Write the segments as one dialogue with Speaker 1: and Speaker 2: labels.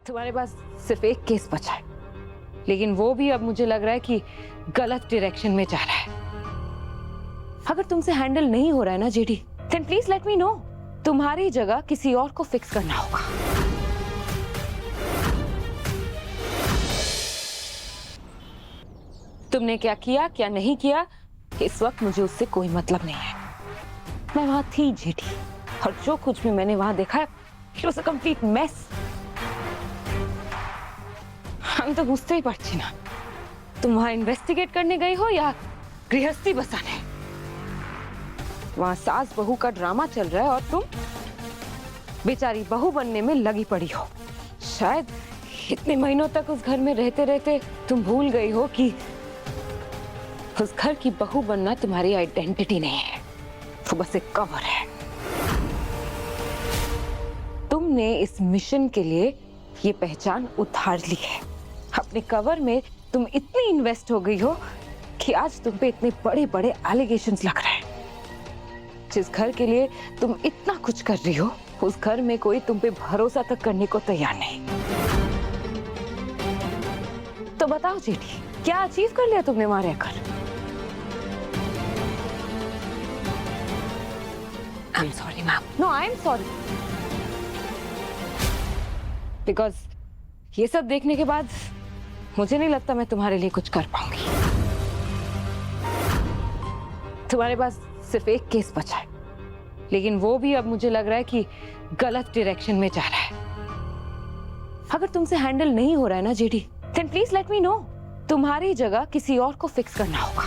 Speaker 1: तुम्हारे पास सिर्फ एक केस बचा है, लेकिन वो भी अब मुझे लग रहा है कि गलत डायरेक्शन में जा रहा है। अगर तुमसे हैंडल नहीं हो रहा है ना JD, then please let me know. तुम्हारी जगह किसी और को फिक्स करना होगा। तुमने क्या किया क्या नहीं किया, इस वक्त मुझे उससे कोई मतलब नहीं है। मैं वहां थी जेडी, और जो कुछ भी मैंने वहां देखा, it was a complete mess. हम तो बुझते ही पड़ती ना, तुम वहां इन्वेस्टिगेट करने गई हो या गृहस्थी बसाने? वहां सास बहू का ड्रामा चल रहा है और तुम बेचारी बहू बनने में लगी पड़ी हो। शायद इतने महीनों तक उस घर में रहते रहते तुम भूल गई हो कि उस घर की बहू बनना तुम्हारी आइडेंटिटी नहीं है, वो बस एक कवर है। तुमने इस मिशन के लिए ये पहचान उधार ली है। अपने कवर में तुम इतनी इन्वेस्ट हो गई हो कि आज तुम पे इतने बड़े बड़े एलिगेशंस लग रहे हैं। जिस घर के लिए तुम इतना कुछ कर रही हो, उस घर में कोई तुम पे भरोसा तक करने को तैयार नहीं। तो बताओ जेठी, क्या अचीव कर लिया तुमने वहां रहकर? I am sorry ma'am. No, I am sorry. Because ये सब देखने के बाद मुझे नहीं लगता मैं तुम्हारे लिए कुछ कर पाऊंगी। तुम्हारे पास सिर्फ एक केस बचा है, लेकिन वो भी अब मुझे लग रहा है कि गलत डायरेक्शन में जा रहा है। अगर तुमसे हैंडल नहीं हो रहा है ना JD, then please let me know. तुम्हारी जगह किसी और को फिक्स करना होगा।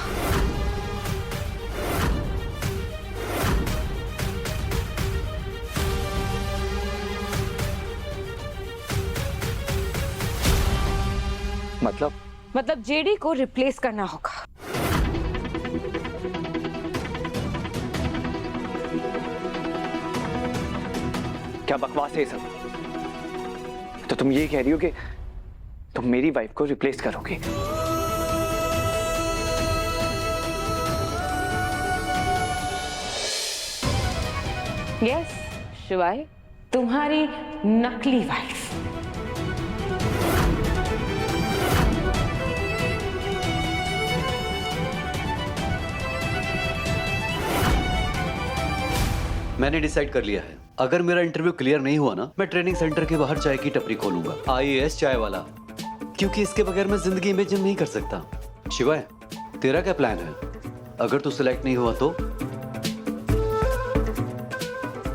Speaker 1: मतलब जेडी को रिप्लेस करना होगा।
Speaker 2: क्या बकवास है ये सब? तो तुम ये कह रही हो कि तुम मेरी वाइफ को रिप्लेस करोगे?
Speaker 1: यस शिवाय, तुम्हारी नकली वाइफ।
Speaker 3: मैंने डिसाइड कर लिया है, अगर मेरा इंटरव्यू क्लियर नहीं हुआ ना, मैं ट्रेनिंग सेंटर के बाहर चाय की टपरी खोलूंगा, IAS चाय वाला, क्योंकि इसके बगैर मैं जिंदगी इमेजिन नहीं कर सकता। शिवाय, तेरा क्या प्लान है? अगर तू सिलेक्ट नहीं हुआ तो?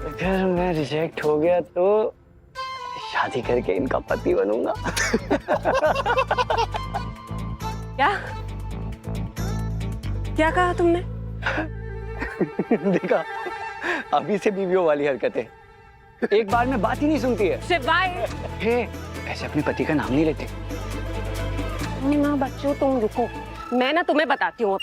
Speaker 2: अगर मैं रिजेक्ट हो गया तो शादी करके इनका पति बनूंगा।
Speaker 4: क्या क्या कहा तुमने?
Speaker 2: देखा, अभी से बीवियों वाली हरकतें, एक बार में बात ही नहीं सुनती है।
Speaker 4: शिवाय,
Speaker 2: हे, ऐसे अपने पति का नाम नहीं लेते।
Speaker 4: माँ बच्चों तुम रुको, मैं ना तुम्हें बताती हूँ।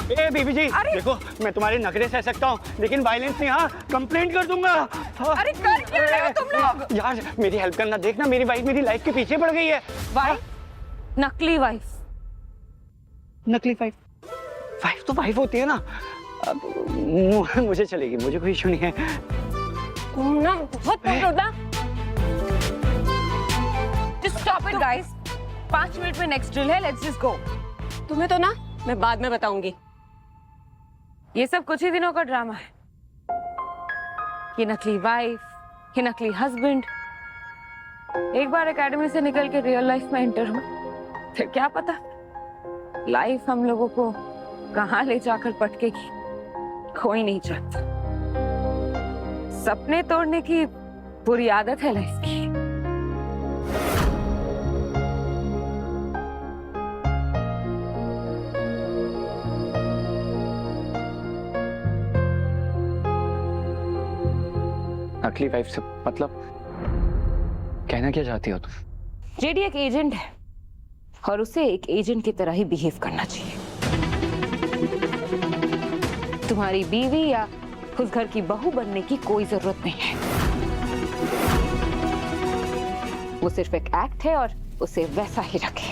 Speaker 2: ए बीबी जी, देखो मैं तुम्हारे नखरे सह सकता हूँ, लेकिन वायलेंस नहीं। हाँ, कंप्लेंट कर दूंगा।
Speaker 4: अरे कर क्या रहे हो तुम लोग?
Speaker 2: यार मेरी हेल्प करना, देखना मेरी वाइफ मेरी लाइफ के पीछे पड़ गई है।
Speaker 1: वाइफ? नकली वाइफ?
Speaker 2: नकली वाइफ? वाइफ तो वाइफ होती है ना। अब मुझे चलेगी, मुझे कोई इशू नहीं है।
Speaker 4: तुम ना बहुत बोल रहे हो ना।
Speaker 1: Just stop it guys. 5 minute में नेक्स्ट ड्रिल है, लेट्स जस्ट गो।
Speaker 4: तुम्हें तो ना मैं बाद में बताऊंगी।
Speaker 1: ये सब कुछ ही दिनों का ड्रामा है। ये नकली वाइफ, ये नकली हस्बैंड। एक बार एकेडमी से निकल के रियल लाइफ में एंटर हो, फिर क्या पता लाइफ हम लोगों को कहां ले जाकर पटकेगी, कोई नहीं चाहता। सपने तोड़ने की बुरी आदत है लाइफ की।
Speaker 2: नकली वाइफ से मतलब कहना क्या चाहती हो तुम?
Speaker 1: जेडी एक एजेंट है और उसे एक एजेंट की तरह ही बिहेव करना चाहिए। तुम्हारी बीवी या उस घर की बहू बनने की कोई जरूरत नहीं है। वो सिर्फ एक एक्ट है और उसे वैसा ही रखे।